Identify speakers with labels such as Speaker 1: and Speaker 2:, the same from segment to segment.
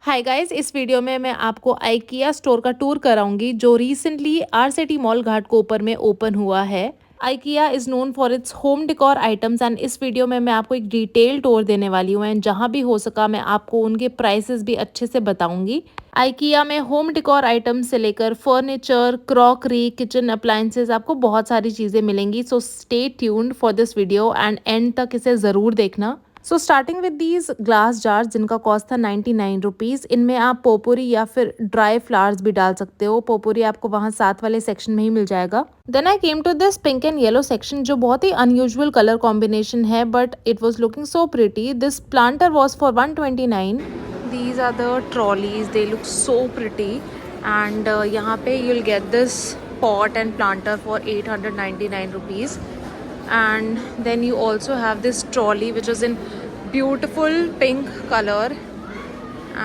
Speaker 1: Hi guys, इस video में मैं आपको आइकिया स्टोर का टूर कराऊंगी जो रिसेंटली आरसीटी मॉल घाटकोपर में ओपन हुआ है। IKEA is known for its home decor items and इस वीडियो में मैं आपको एक डिटेल टूर देने वाली हूँ एंड जहाँ भी हो सका मैं आपको उनके प्राइसेस भी अच्छे से बताऊंगी। आइकिया में होम डेकोर आइटम्स से लेकर फर्नीचर, क्रॉकरी, किचन अप्लायंसेस आपको बहुत सारी चीज़ें मिलेंगी। So stay tuned for this video and and तक इसे ज़रूर देखना। So starting with these glass jars जिनका कॉस्ट था 99 रुपीज़। इनमें आप पोपोरी या फिर ड्राई फ्लावर्स भी डाल सकते हो। पोपोरी आपको वहाँ साथ वाले सेक्शन में ही मिल जाएगा। Then I came to this pink and yellow section जो बहुत ही अनयूजुअल कलर कॉम्बिनेशन है but it was looking so pretty. This planter was for 129। These are the trolleys. They look so pretty and यहाँ पे you'll get this pot and planter for 899 rupees. And then you also have this trolley which is in beautiful pink color.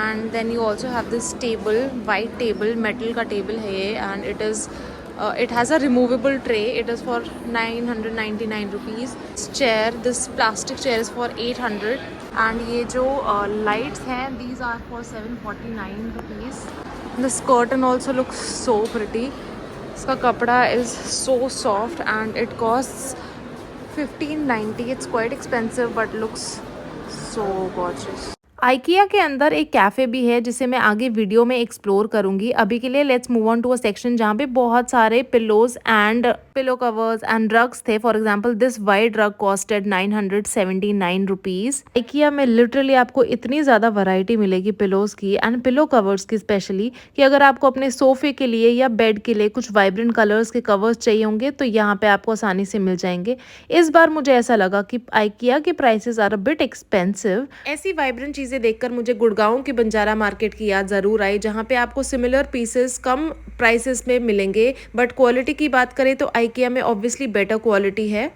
Speaker 1: And then you also have this table, white table, metal का table है ये and it has a removable tray. It is for 999 rupees. This chair, this plastic chair is for 800. And ये जो lights हैं, these are for 749 rupees. This curtain also looks so pretty. इसका कपड़ा is so soft and it costs 1590. It's quite expensive but looks so gorgeous. IKEA के अंदर एक cafe भी है जिसे मैं आगे वीडियो में एक्सप्लोर करूंगी। अभी के लिए let's move on to a section जहाँ पे बहुत सारे pillows and pillow covers and rugs थे। For example this white rug costed 979 rupees. IKEA में लिटरली आपको इतनी ज़्यादा वैरायटी मिलेगी पिलोज की एंड पिलो कवर्स की स्पेशली कि अगर आपको अपने सोफे के लिए या बेड के लिए कुछ वाइब्रेंट कलर्स के कवर्स चाहिए होंगे तो यहाँ पे आपको आसानी से मिल जाएंगे। इस बार मुझे ऐसा लगा कि आइकिया के prices are a bit expensive. ऐसी वाइब्रेंट चीज़ें देखकर मुझे गुड़गांव की बंजारा मार्केट की याद ज़रूर आई जहाँ पे आपको सिमिलर पीसेस कम प्राइसेस में मिलेंगे बट क्वालिटी की बात करें तो आइकिया में ऑब्वियसली बेटर क्वालिटी है।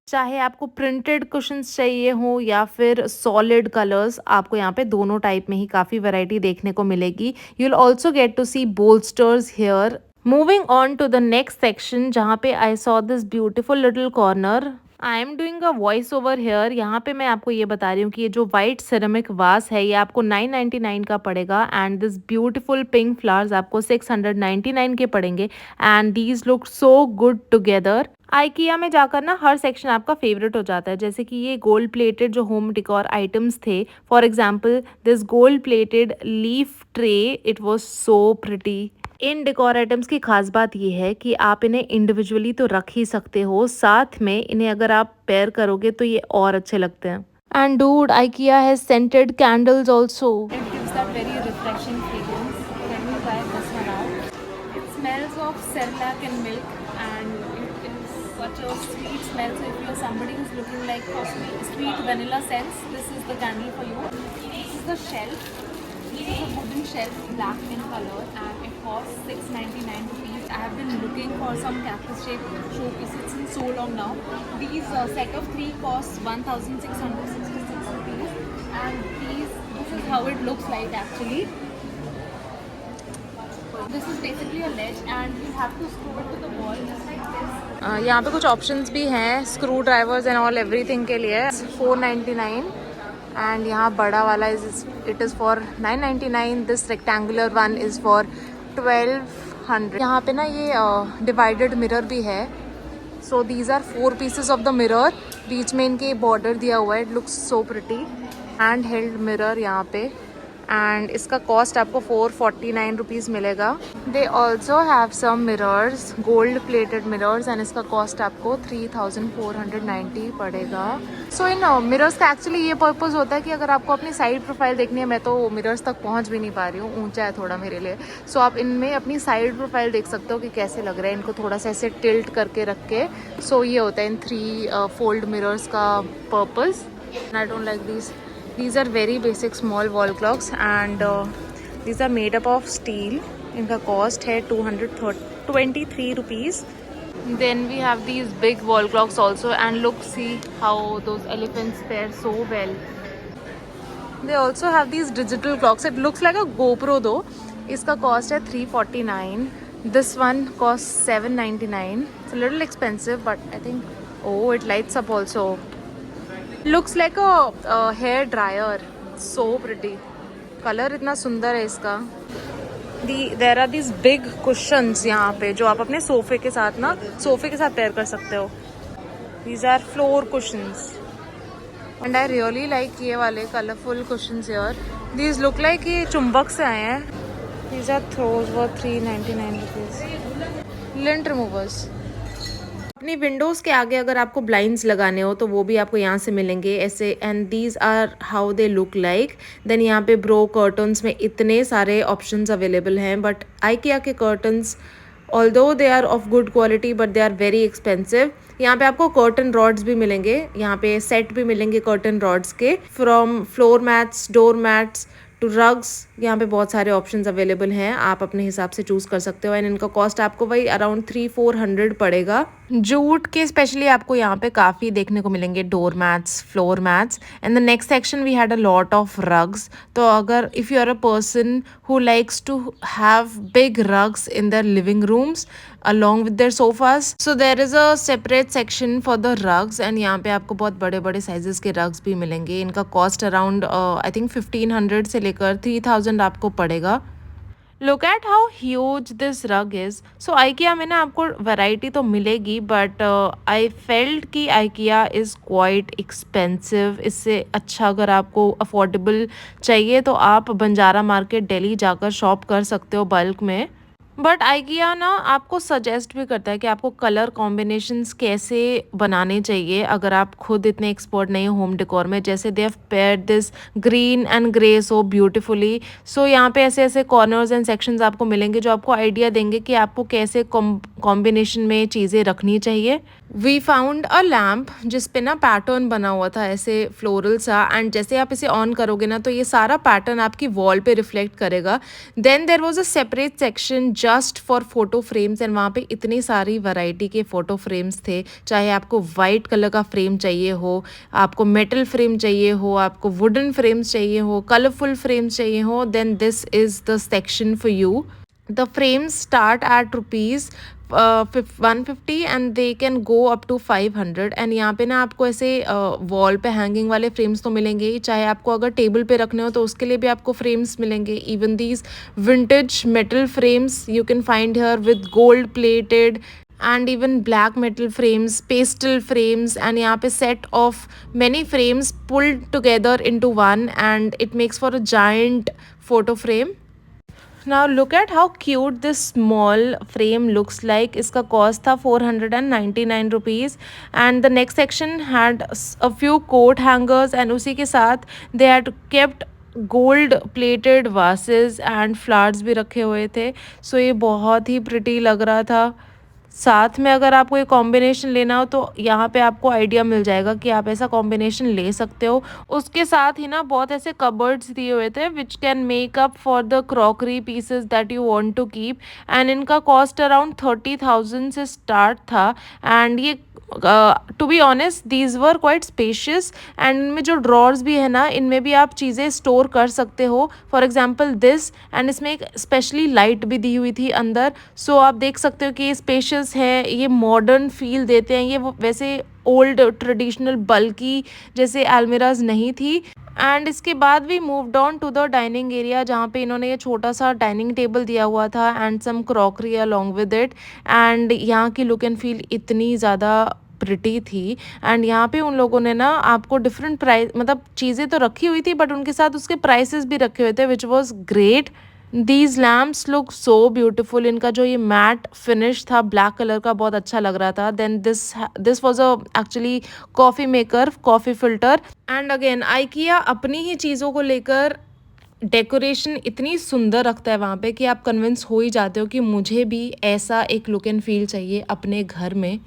Speaker 1: चाहे आपको प्रिंटेड कुशन्स चाहिए हो या फिर सॉलिड कलर्स, आपको यहाँ पे दोनों टाइप में ही काफ़ी वैरायटी देखने को मिलेगी। You will also get to see bolsters here. Moving on to the next section जहाँ पे I saw this beautiful little corner. I am doing a voice over here. यहाँ पे मैं आपको ये बता रही हूँ कि ये जो वाइट सिरेमिक वास है ये आपको 999 का पड़ेगा and this beautiful pink flowers आपको 699 के पड़ेंगे and these look so good together. IKEA में जाकर ना हर सेक्शन आपका फेवरेट हो जाता है, जैसे कि ये गोल्ड प्लेटेड जो होम डिकोर आइटम्स थे। For example this gold plated leaf tray, it was so pretty. In decor items की खास बात यह है कि आप इन्हें इंडिविजुअली तो रख ही सकते हो, साथ में इन्हें अगर आप पेयर करोगे तो ये और अच्छे लगते हैं। And dude, IKEA has scented candles also. It gives that very refreshing fragrance. Can you try this one out? It smells of Cerelac and milk and it is such a sweet smell. So if you're somebody who's looking like for sweet vanilla scents, this is the candle for you. This is the shelf. This is a wooden shelf, black in color, and it costs 699 rupees. I have been looking for some cactus shaped showpieces since so long now. These set of 3 costs 1666 rupees, and this is how it looks like actually. This is basically a ledge and you have to screw it to the wall just like this. यहाँ पे कुछ options भी हैं screw drivers and all everything के लिए। 499 and यहाँ बड़ा वाला it is for 999। This rectangular one is for 1200। यहाँ पे ना ये डिवाइडेड मिरर भी है। So these are 4 pieces of the mirror. बीच में इनके बॉर्डर दिया हुआ है। It looks so pretty. Hand held mirror यहाँ पे एंड इसका कॉस्ट आपको 449 रुपीज़ मिलेगा। They also have some mirrors, gold plated mirrors and इसका कॉस्ट आपको 3490 पड़ेगा। सो इन मिरर्स का एक्चुअली ये पर्पज़ होता है कि अगर आपको अपनी साइड प्रोफाइल देखनी है, मैं तो मिरर्स तक पहुंच भी नहीं पा रही हूँ, ऊंचा है थोड़ा मेरे लिए। सो आप इनमें अपनी साइड प्रोफाइल देख सकते हो कि कैसे लग रहा है, इनको थोड़ा सा ऐसे टिल्ट करके रख के। सो ये होता है इन 3 फोल्ड मिरर्स का purpose. I don't like this. These are very basic small wall clocks and these are made up of steel. इनका cost है 223 rupees. Then we have these big wall clocks also and look, see how those elephants pair so well. They also have these digital clocks. It looks like a GoPro though. इसका cost है 349. This one costs 799. It's a little expensive but I think, oh, it lights up also. Looks like a hair dryer. So pretty. Colour इतना सुंदर है इसका। There are these big cushions यहाँ पे जो आप अपने सोफे के साथ पेयर कर सकते हो। These are floor cushions and I really like ये वाले colourful cushions here. These look like ये चुंबक से आए हैं। These are throws worth 399 rupees. Lint removers. अपनी विंडोज़ के आगे अगर आपको ब्लाइंड्स लगाने हो तो वो भी आपको यहाँ से मिलेंगे ऐसे। And these are how they look like. Then यहाँ पे ब्रो कर्टन्स में इतने सारे ऑप्शंस अवेलेबल हैं, बट IKEA के curtains although they are of good quality but they are very expensive. यहाँ पे आपको कर्टन रॉड्स भी मिलेंगे, यहाँ पे सेट भी मिलेंगे कर्टन रॉड्स के, from floor mats, door mats to rugs. यहाँ पे बहुत सारे ऑप्शंस अवेलेबल हैं, आप अपने हिसाब से चूज कर सकते हो। एंड इनका कॉस्ट आपको वही अराउंड 300-400 पड़ेगा। जूट के स्पेशली आपको यहाँ पे काफ़ी देखने को मिलेंगे, door mats, floor mats. And the next section we had a lot of rugs. तो अगर if you are a person who likes to have big rugs in their living rooms along with their sofas, so there is a separate section for the rugs। and यहाँ पे आपको बहुत बड़े बड़े sizes के rugs भी मिलेंगे। इनका कॉस्ट अराउंड आई थिंक 1500 से लेकर 3000 आपको पड़ेगा। Look at how huge this रग इज़। सो IKEA में ना आपको वैरायटी तो मिलेगी, बट आई फेल्ट कि IKEA इज़ क्वाइट एक्सपेंसिव। इससे अच्छा अगर आपको अफोर्डेबल चाहिए तो आप बंजारा मार्केट दिल्ली जाकर शॉप कर सकते हो बल्क में। बट IKEA ना आपको सजेस्ट भी करता है कि आपको कलर कॉम्बिनेशंस कैसे बनाने चाहिए अगर आप खुद इतने एक्सपर्ट नहीं हो होम डेकोर में। जैसे they have paired this green and grey so beautifully. So यहाँ पे ऐसे ऐसे कॉर्नर्स एंड सेक्शंस आपको मिलेंगे जो आपको आइडिया देंगे कि आपको कैसे कॉम्बिनेशन में चीज़ें रखनी चाहिए। वी फाउंड अ लैम्प जिस पे ना पैटर्न बना हुआ था ऐसे फ्लोरल सा, एंड जैसे आप इसे ऑन करोगे ना तो ये सारा पैटर्न आपकी वॉल पे रिफ्लेक्ट करेगा। Then there was a separate section just for photo frames, and वहाँ पे इतनी सारी वैरायटी के फ़ोटो फ्रेम्स थे। चाहे आपको वाइट कलर का फ्रेम चाहिए हो, आपको मेटल फ्रेम चाहिए हो, आपको वुडन फ्रेम्स चाहिए हो, कलरफुल फ्रेम्स चाहिए हो, then this is the section for you. The frames start at rupees 150 and they can go up to 500। And यहाँ पे ना आपको ऐसे वॉल पे हैंगिंग वाले फ्रेम्स तो मिलेंगे ही, चाहे आपको अगर टेबल पे रखने हो तो उसके लिए भी आपको फ्रेम्स मिलेंगे। Even these vintage metal frames you can find here with gold plated and even black metal frames, pastel frames, and यहाँ पे set of many frames pulled together into one and it makes for a giant photo frame। Now look at how cute this small frame looks like। इसका cost था 499 rupees। and the next section had a few coat hangers and उसी के साथ they had kept gold plated vases and flowers भी रखे हुए थे। सो ये बहुत ही प्रिटी लग रहा था। साथ में अगर आपको ये कॉम्बिनेशन लेना हो तो यहाँ पे आपको आइडिया मिल जाएगा कि आप ऐसा कॉम्बिनेशन ले सकते हो। उसके साथ ही ना बहुत ऐसे कबर्ड्स दिए हुए थे which can make up for the crockery pieces that you want to keep. And इनका कॉस्ट अराउंड 30,000 से स्टार्ट था। एंड ये to be honest these were quite spacious. And इनमें जो ड्रॉर्स भी है ना इनमें भी आप चीज़ें स्टोर कर सकते हो। फॉर एग्जाम्पल दिस, एंड इसमें एक स्पेशली लाइट भी दी हुई थी अंदर। सो आप देख सकते हो कि ये स्पेशियस है, ये मॉडर्न फील देते हैं। ये वैसे ओल्ड ट्रेडिशनल बल्कि जैसे अलमीराज नहीं थी। एंड इसके बाद भी moved on to the dining area जहाँ पे इन्होंने ये छोटा सा डाइनिंग टेबल दिया हुआ था and some crockery along with it. And यहाँ की लुक एंड फील इतनी ज़्यादा प्रिटी थी। एंड यहाँ पे उन लोगों ने ना आपको डिफरेंट प्राइस, मतलब चीज़ें तो रखी हुई थी बट उनके साथ उसके प्राइसेस भी रखे हुए थे which was great. These lamps look so beautiful. इनका जो ये मैट फिनिश था ब्लैक कलर का बहुत अच्छा लग रहा था। Then this was a actually coffee maker, coffee filter. And again IKEA अपनी ही चीज़ों को लेकर डेकोरेशन इतनी सुंदर रखता है वहाँ पे कि आप कन्विंस हो ही जाते हो कि मुझे भी ऐसा एक लुक एंड फील चाहिए अपने घर में।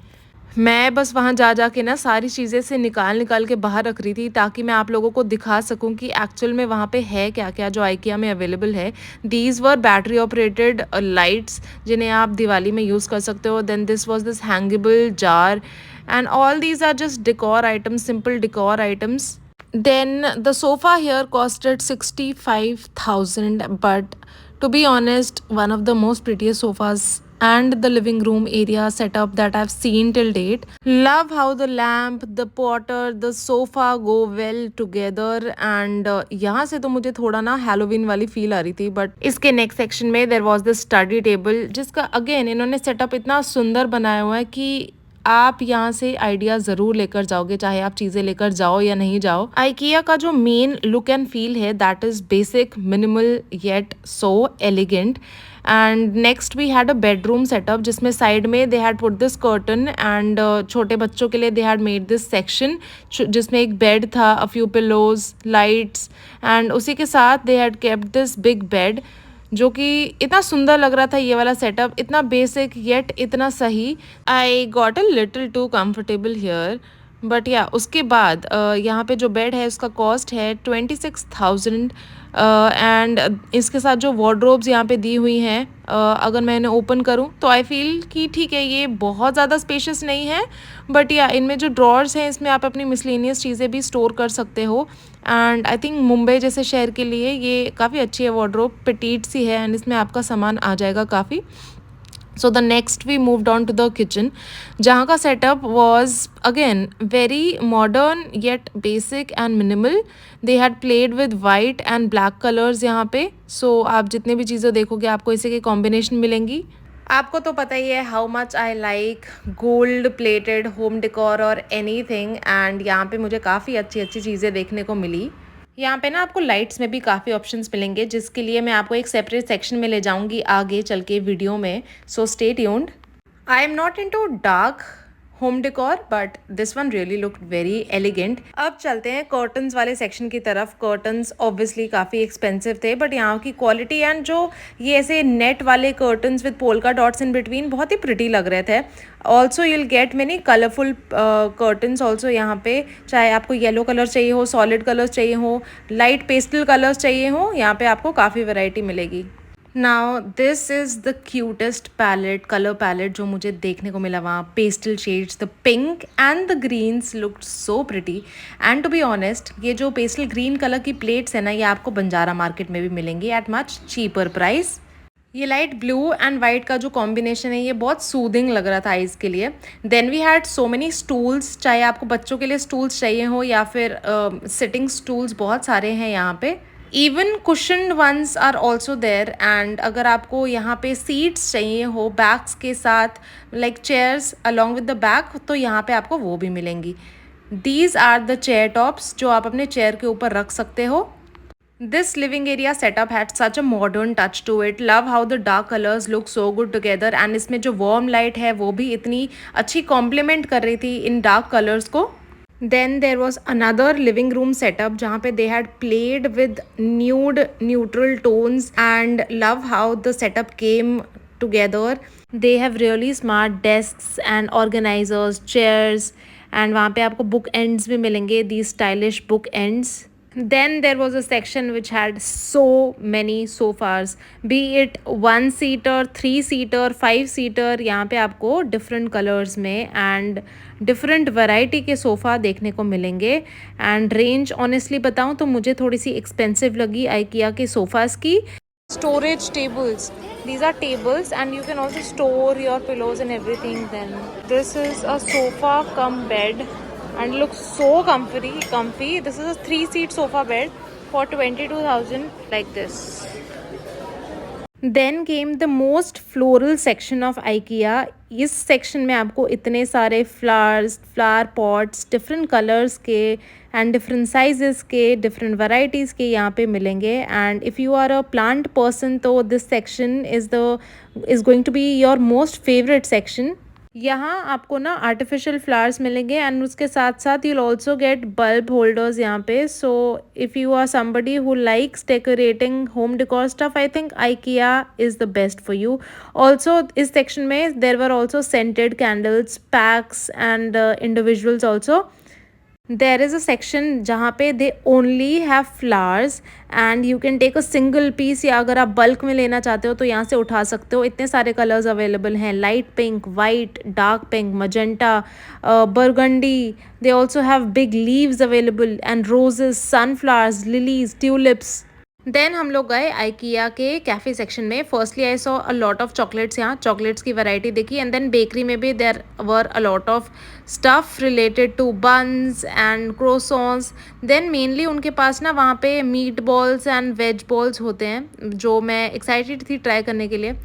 Speaker 1: मैं बस वहाँ जा जा के ना सारी चीज़ें से निकाल के बाहर रख रही थी ताकि मैं आप लोगों को दिखा सकूं कि एक्चुअल में वहाँ पे है क्या क्या जो IKEA में अवेलेबल है। These were battery operated lights जिन्हें आप दिवाली में यूज़ कर सकते हो। Then this was this hangable jar and all these are just decor items, simple decor items. Then the sofa here costed 65,000, but to be honest, one of the most prettiest sofas and the living room area setup that I've seen till date. Love how the lamp, the potter, the sofa go well together and यहाँ से तो मुझे थोड़ा ना Halloween वाली feel आ रही थी but इसके नेक्स्ट सेक्शन में there was the study table जिसका अगेन इन्होंने सेटअप इतना सुंदर बनाया हुआ है कि आप यहाँ से आइडिया ज़रूर लेकर जाओगे चाहे आप चीज़ें लेकर जाओ या नहीं जाओ। आइकिया का जो मेन लुक एंड फील है that is basic minimal yet so elegant. And next we had a bedroom setup जिसमें साइड में they had put this curtain and छोटे बच्चों के लिए they had made this section जिसमें एक बेड था, a few pillows, lights and उसी के साथ they had kept this big bed जो कि इतना सुंदर लग रहा था। ये वाला सेटअप इतना बेसिक येट इतना सही। I got a little too comfortable here but yeah उसके बाद यहाँ पे जो बेड है उसका कॉस्ट है 26,000 एंड इसके साथ जो वार्डरोब्स यहाँ पे दी हुई हैं अगर मैं इन्हें ओपन करूँ तो आई फील कि ठीक है ये बहुत ज़्यादा स्पेशियस नहीं है बट या इनमें जो ड्रॉर्स हैं इसमें आप अपनी मिसलेनियस चीज़ें भी स्टोर कर सकते हो एंड आई थिंक मुंबई जैसे शहर के लिए ये काफ़ी अच्छी है वार्डरोब, पेटीट सी है एंड इसमें आपका सामान आ जाएगा काफ़ी। So the next we moved on to the kitchen जहाँ का setup was again very modern yet basic and minimal. They had played with white and black colors यहाँ पे। So आप जितने भी चीज़ें देखोगे आपको इसी के कॉम्बिनेशन मिलेंगी। आपको तो पता ही है how much I like gold plated home decor और एनीथिंग एंड यहाँ पे मुझे काफ़ी अच्छी अच्छी चीज़ें देखने को मिली। यहाँ पे ना आपको लाइट्स में भी काफ़ी ऑप्शंस मिलेंगे जिसके लिए मैं आपको एक सेपरेट सेक्शन में ले जाऊँगी आगे चल के वीडियो में, so stay tuned. I am not into dark home decor but this one really looked very elegant. अब चलते हैं कर्टन्स वाले सेक्शन की तरफ। कर्टन्स ऑब्वियसली काफ़ी एक्सपेंसिव थे बट यहाँ की क्वालिटी एंड जो ये ऐसे नेट वाले curtains with polka dots in between बहुत ही प्रिटी लग रहे थे। Also you'll get many colourful curtains also यहाँ पे, चाहे आपको येलो कलर चाहिए हो, सॉलिड कलर्स चाहिए हो, लाइट पेस्टल कलर्स चाहिए हो, यहाँ पे आपको काफ़ी वैरायटी मिलेगी। Now this is the cutest palette, colour palette जो मुझे देखने को मिला वहाँ। Pastel shades, the pink and the greens looked so pretty and to be honest ये जो पेस्टल ग्रीन कलर की प्लेट्स है ना ये आपको बंजारा मार्केट में भी मिलेंगी एट मच चीपर प्राइस। ये लाइट ब्लू एंड वाइट का जो कॉम्बिनेशन है ये बहुत सूदिंग लग रहा था आइज के लिए। Then we had so many stools, चाहे आपको बच्चों के लिए स्टूल्स चाहिए हो या फिर सिटिंग स्टूल्स बहुत सारे हैं यहाँ पे। Even cushioned ones are also there and अगर आपको यहाँ पे सीट्स चाहिए हो बैग्स के साथ like chairs along with the bag तो यहाँ पे आपको वो भी मिलेंगी। These are the chair tops जो आप अपने चेयर के ऊपर रख सकते हो। This living area setup had such a modern touch to it. Love how the dark colors look so good together and इसमें जो warm light है वो भी इतनी अच्छी complement कर रही थी इन dark colors को। Then there was another living room setup जहाँ पे they had played with nude neutral tones and love how the setup came together. They have really smart desks and organizers, chairs and वहाँ पे आपको book ends भी मिलेंगे, these stylish book ends. Then there was a section which had so many sofas, be it 1-seater, 3-seater, 5-seater। यहाँ पे आपको different colors में and different variety के सोफ़ा देखने को मिलेंगे and range honestly बताऊँ तो मुझे थोड़ी सी expensive लगी IKEA के सोफ़ाज़ की। Storage tables, these are tables and you can also store your pillows and everything। Then this is a sofa cum bed and looks so comfy. This is a 3-seat sofa bed for 22,000 like this. Then came the most floral section of IKEA. इस section में आपको इतने सारे flowers, flower pots different colours के and different sizes के, different varieties के यहाँ पे मिलेंगे and if you are a plant person तो this section is going to be your most favourite section. यहाँ आपको ना आर्टिफिशियल फ्लावर्स मिलेंगे एंड उसके साथ साथ you'll also get bulb holders यहाँ पे। So if you are somebody who likes decorating home decor stuff I think IKEA is the best for you. Also इस सेक्शन में there were also scented candles, packs and individuals also. There is a section जहाँ पे they only have flowers and you can take a single piece या अगर आप bulk में लेना चाहते हो तो यहाँ से उठा सकते हो। इतने सारे कलर्स अवेलेबल हैं, light pink, white, dark pink, magenta, burgundy। They also have big leaves available and roses, sunflowers, lilies, tulips। Then हम लोग गए आइकिया के कैफ़े सेक्शन में। Firstly I saw a lot of chocolates, यहाँ chocolates की variety देखी। And then bakery में भी there were a lot of stuff related to buns and croissants. Then mainly उनके पास ना वहाँ पे meat balls and veg balls होते हैं, जो मैं एक्साइटेड थी ट्राई करने के लिए।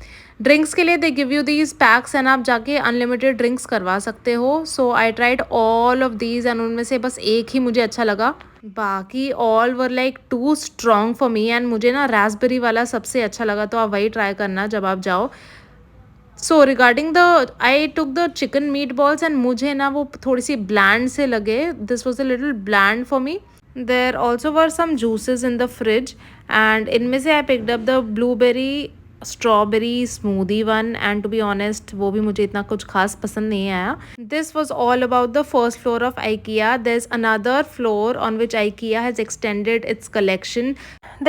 Speaker 1: ड्रिंक्स के लिए they give you these packs and आप जाके अनलिमिटेड ड्रिंक्स करवा सकते हो। So I tried all of these and उनमें से बस एक ही मुझे अच्छा लगा, बाकी all were like too strong for me. And मुझे ना रास्पबेरी वाला सबसे अच्छा लगा, तो आप वही ट्राई करना जब आप जाओ। So regarding the I took the chicken meat balls and मुझे ना वो थोड़ी सी ब्लैंड से लगे, this was a little bland for me. There also were some juices in the fridge and इनमें से I picked up the blueberry strawberry smoothie one, and to be honest वो भी मुझे इतना कुछ खास पसंद नहीं आया। This was all about the first floor of IKEA. There's another floor on which IKEA has extended its collection.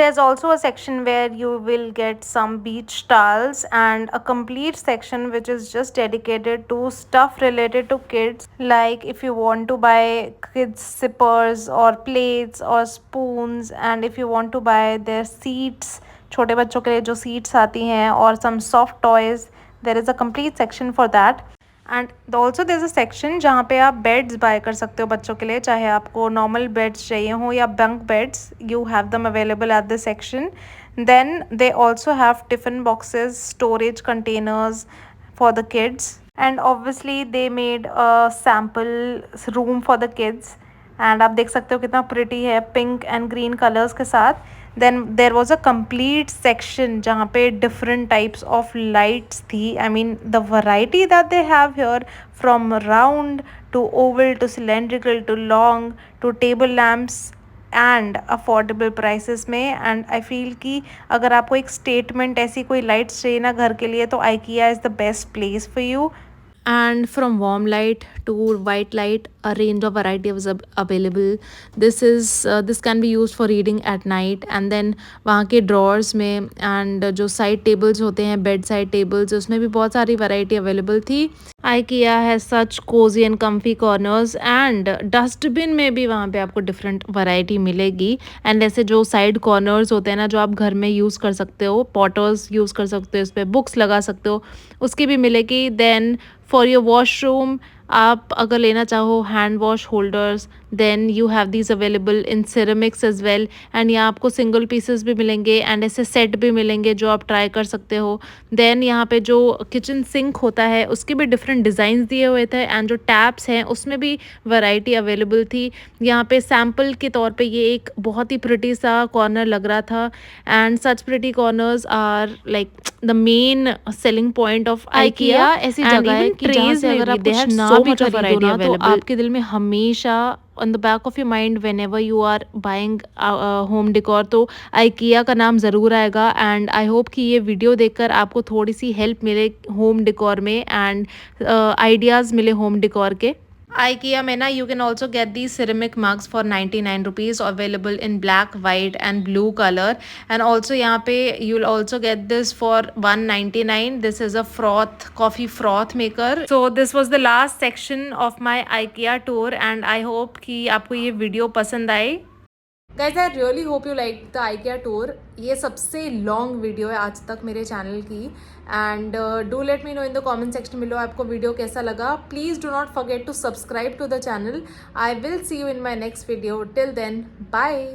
Speaker 1: There's also a section where you will get some beach towels and a complete section which is just dedicated to stuff related to kids, like if you want to buy kids zippers or plates or spoons, and if you want to buy their seats, छोटे बच्चों के लिए जो seats आती हैं, और some soft toys, there is a complete section for that. And also there is a section जहाँ पे आप बेड्स बाय कर सकते हो बच्चों के लिए, चाहे आपको नॉर्मल बेड्स चाहिए हो या bunk beds, you have them available at this section. Then they also have tiffin boxes, storage containers for the kids, and obviously they made a sample room for the kids. And आप देख सकते हो कितना pretty है, pink and green colours के साथ। Then there was a complete section जहाँ पे डिफरेंट टाइप्स ऑफ लाइट्स थी। I mean the variety that they have here, from round to oval to cylindrical to long to table lamps and affordable prices में। And I feel कि अगर आपको एक statement ऐसी कोई लाइट्स चाहिए ना घर के लिए, तो IKEA is the best place for you. And from warm light to white light, a range of variety was available. This can be used for reading at night. And then वहाँ के drawers में and जो side tables होते हैं, bed side tables, उसमें भी बहुत सारी variety available थी। IKEA has such cozy and comfy corners, and dustbin में भी वहाँ पे आपको डिफरेंट वैरायटी मिलेगी। एंड ऐसे जो साइड कॉर्नर्स होते हैं ना, जो आप घर में यूज़ कर सकते हो, पॉटर्स यूज़ कर सकते हो, इस पर बुक्स लगा सकते हो, उसकी भी मिलेगी। देन फॉर योर वॉशरूम, आप अगर लेना चाहो hand wash holders, then you have these available in ceramics as well. And यहाँ आपको सिंगल पीसेस भी मिलेंगे एंड ऐसे सेट भी मिलेंगे जो आप ट्राई कर सकते हो। देन यहाँ पे जो किचन सिंक होता है उसके भी डिफरेंट डिज़ाइंस दिए हुए थे, एंड जो टैप्स हैं उसमें भी वैरायटी अवेलेबल थी। यहाँ पे सैम्पल के तौर पे ये एक बहुत ही प्रिटी सा कॉर्नर लग रहा था, and such pretty corners are like the main selling point of IKEA। ऐसी जगह है कि जहाँ से अगर आप कुछ ना भी खरीदो ना, तो आपके दिल में हमेशा on the back of your mind whenever you are buying home decor, तो IKEA का नाम ज़रूर आएगा। एंड आई होप कि ये वीडियो देखकर आपको थोड़ी सी हेल्प मिले होम डेकोर में, एंड आइडियाज़ मिले होम डेकोर के। IKEA में ना you can also get these ceramic mugs for 99 rupees, available in black, white and blue color. And also यहाँ पे you'll also get this for 199. This is a coffee froth maker. So this was the last section of my IKEA tour, and I hope कि आपको ये video पसंद आए। Guys I really hope you like the IKEA tour. ये सबसे long video है आज तक मेरे चैनल की, and do let me know in the comment section below आपको वीडियो कैसा लगा। Please do not forget to subscribe to the channel. I will see you in my next video. Till then, bye.